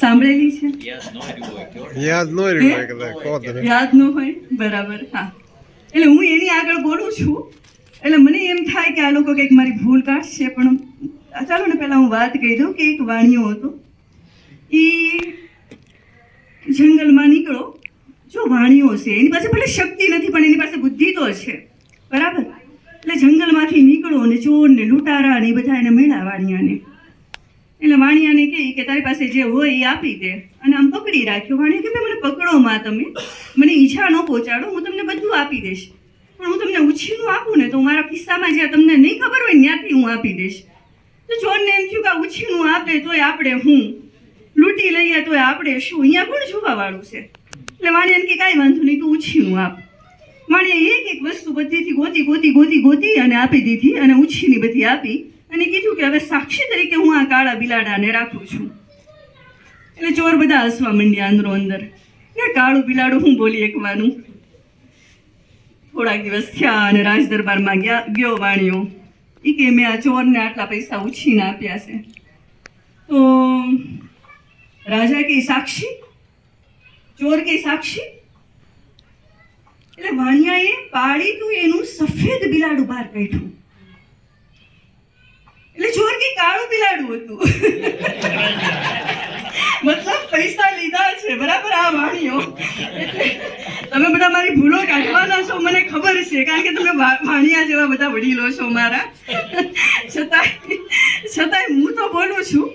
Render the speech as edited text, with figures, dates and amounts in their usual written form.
સાંભળેલી છે? યાદ ન રહ્યું કદાચ કહો તમે. યાદ ન હોય, બરાબર. હા, એટલે હું એની આગળ બોલું છું એટલે મને એમ થાય કે આ લોકો કંઈક મારી ભૂલ કાઢશે, પણ ચાલો ને પહેલા હું વાત કહી દઉં કે એક વાણિયો હતો. એ જંગલમાં નીકળો. જો વાણિયો છે એની પાસે ભલે શક્તિ નથી પણ એની પાસે બુદ્ધિ તો છે, બરાબર. એટલે જંગલમાંથી નીકળો ને ચોર ને લૂંટારા ને એ બધા એને મળ્યા વાણિયાને. એટલે વાણિયાને કહે કે તારી પાસે જે હોય એ આપી દે, અને આમ પકડી રાખ્યો. વાણિયા કે મને પકડો માં, તમે મને ઈચ્છા ન પહોંચાડો, હું તમને બધું આપી દઈશ, પણ હું તમને ઉછીનું આપું ને તો મારા કિસ્સામાં જ્યાં તમને નહીં ખબર હોય ત્યાંથી હું આપી દઈશ. તો ચોરને એમ થયું કે આ ઉછીનું આપે તોય આપણે હું, લૂંટી લઈએ તોય આપણે શું, અહીંયા કોણ જોવાવાળું છે. એટલે વાણિયાને કે કાંઈ વાંધો નહીં, તું ઉછીનું આપ. વાણિયાએ એક એક વસ્તુ બધીથી ગોતી અને આપી દીધી, અને ઉછીની બધી આપી, અને કીધું કે હવે સાક્ષી તરીકે હું આ કાળા બિલાડાને રાખું છું. એટલે ચોર બધા હસવા માંડ્યા અંદરો અંદર કે કાળું બિલાડું હું બોલી એકવાનું. થોડાક દિવસ થયા અને રાજ દરબારમાં ગયો વાણિયો. એ કે મેં આ ચોરને આટલા પૈસા ઉછીને આપ્યા છે. તો રાજા કે સાક્ષી, ચોર કે સાક્ષી. એટલે વાણિયાએ પાળીતું એનું સફેદ બિલાડું બહાર કાઢ્યું. એટલે ચોર કે કાળું બિલાડું હતું. મતલબ પૈસા લીધા છે, બરાબર. આ વાણિયો તમે બધા મારી ભૂલો કાઢવાના છો મને ખબર છે, કારણ કે તમે વાણિયા જેવા બધા વડીલો છો મારા. છતાંય હું તો બોલું છું